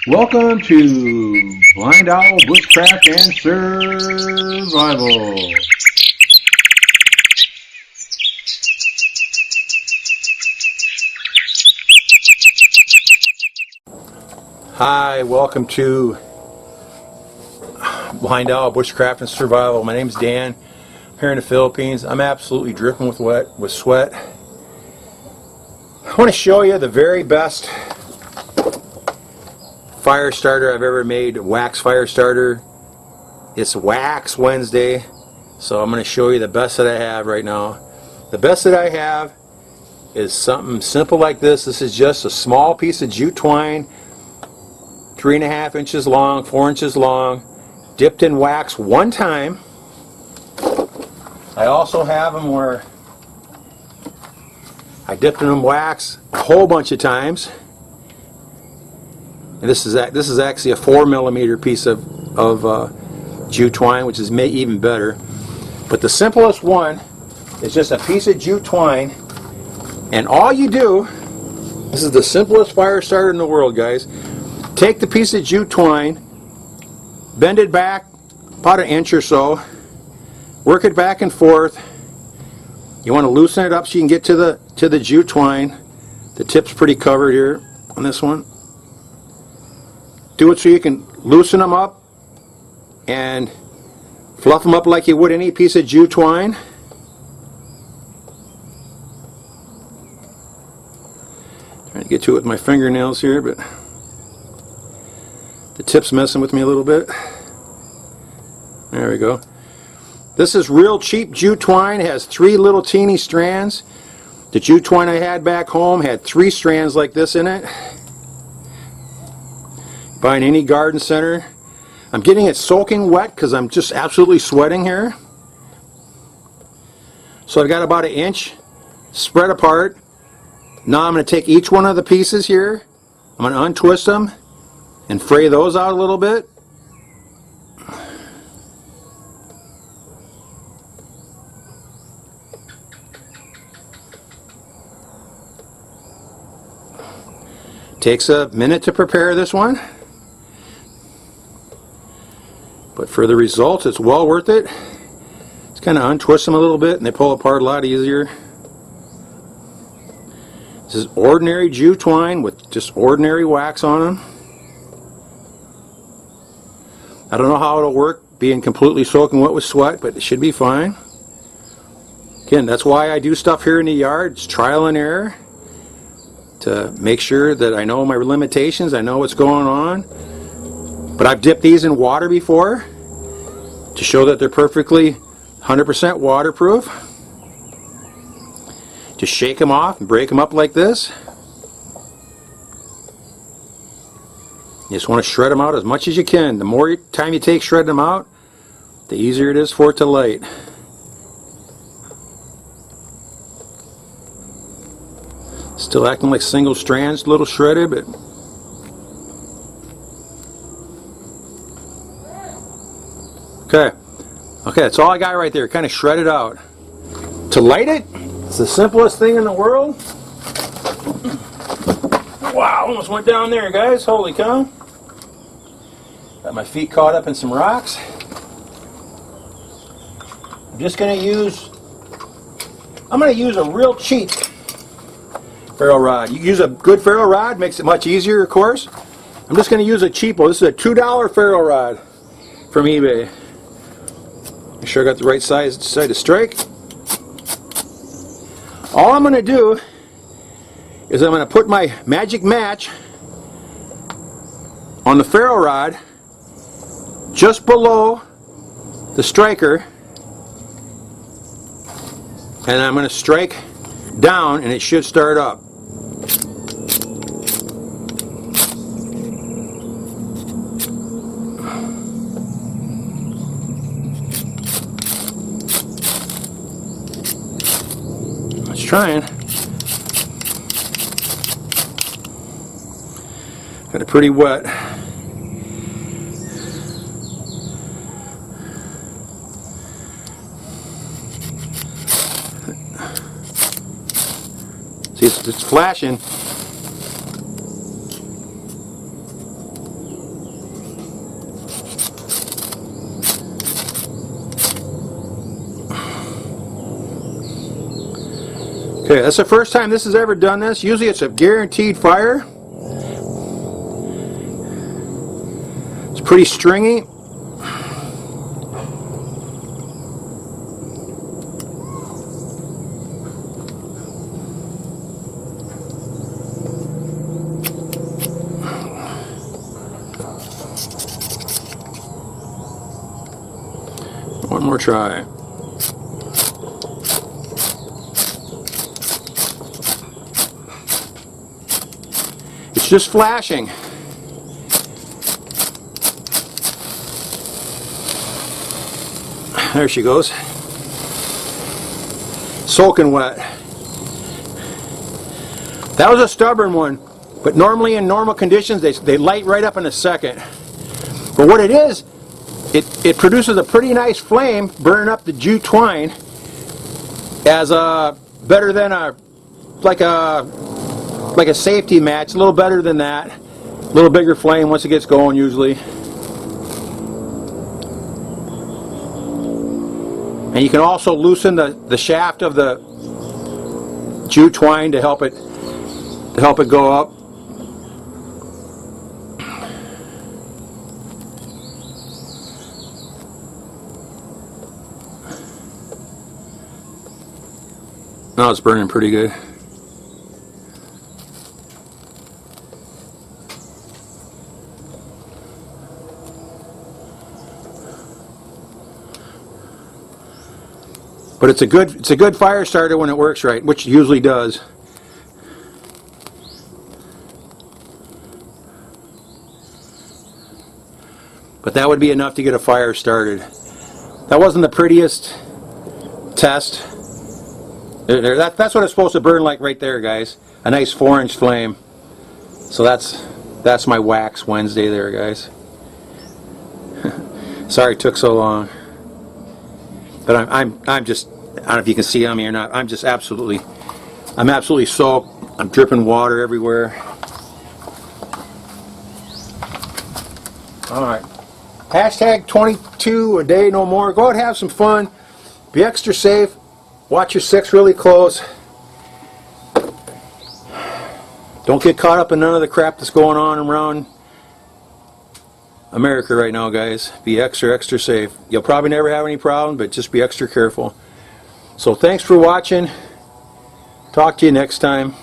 Welcome to Blind Owl Bushcraft and Survival. Hi, welcome to Blind Owl Bushcraft and Survival. My name is Dan. I'm here in the Philippines. I'm absolutely dripping with sweat. I want to show you the very best fire starter I've ever made, wax fire starter. It's Wax Wednesday, so I'm going to show you the best that I have right now. The best that I have is something simple like this. This is just a small piece of jute twine, 3.5 inches long, 4 inches long, dipped in wax one time. I also have them where I dipped in them wax a whole bunch of times. And this is actually a 4mm piece of jute twine, which is even better. But the simplest one is just a piece of jute twine, and all you do, this is the simplest fire starter in the world, guys. Take the piece of jute twine, bend it back about an inch or so, work it back and forth. You want to loosen it up so you can get to the jute twine. The tip's pretty covered here on this one. Do it so you can loosen them up and fluff them up like you would any piece of jute twine. Trying to get to it with my fingernails here, but the tip's messing with me a little bit. There we go. This is real cheap jute twine. It has 3 little teeny strands. The jute twine I had back home had 3 strands like this in it. Buy in any garden center. I'm getting it soaking wet because I'm just absolutely sweating here. So I've got about an inch spread apart. Now I'm going to take each one of the pieces here. I'm going to untwist them and fray those out a little bit. Takes a minute to prepare this one, but for the results it's well worth it. Just kind of untwist them a little bit and they pull apart a lot easier. This is ordinary jute twine with just ordinary wax on them. I don't know how it'll work being completely soaking wet with sweat, but it should be fine. Again, that's why I do stuff here in the yard. It's trial and error to make sure that I know my limitations, I know what's going on. But I've dipped these in water before to show that they're perfectly 100% waterproof. Just shake them off and break them up like this. You just want to shred them out as much as you can. The more time you take shredding them out, the easier it is for it to light. Still acting like single strands, a little shredded, but okay, that's all I got right there, kind of shredded out. To light it, it's the simplest thing in the world. Wow, almost went down there, guys. Holy cow. Got my feet caught up in some rocks. I'm going to use a real cheap ferro rod. You use a good ferro rod, makes it much easier, of course. I'm just going to use a cheapo. This is a $2 ferro rod from eBay. Make sure I got the right side to strike. All I'm going to do is I'm going to put my magic match on the ferro rod just below the striker, and I'm going to strike down and it should start up. Let's try it. Got it pretty wet. See, it's flashing. Okay, that's the first time this has ever done this. Usually it's a guaranteed fire. It's pretty stringy. One more try. It's just flashing. There she goes. Soaking wet. That was a stubborn one, but normally in normal conditions they light right up in a second. But what it is, it produces a pretty nice flame, burning up the jute twine as a better than a like a safety match, a little better than that. A little bigger flame once it gets going usually. And you can also loosen the shaft of the jute twine to help it go up. Now it's burning pretty good. But it's a good fire starter when it works right, which it usually does. But that would be enough to get a fire started. That wasn't the prettiest test. That's what it's supposed to burn like right there, guys. A nice 4-inch flame. So that's my wax Wednesday there, guys. Sorry it took so long. But I'm just, I don't know if you can see on me or not, I'm absolutely soaked. I'm dripping water everywhere. Alright. Hashtag 22 a day no more. Go out and have some fun. Be extra safe. Watch your six really close. Don't get caught up in none of the crap that's going on around America right now, guys. Be extra safe. You'll probably never have any problem, but just be extra careful. So thanks for watching. Talk to you next time.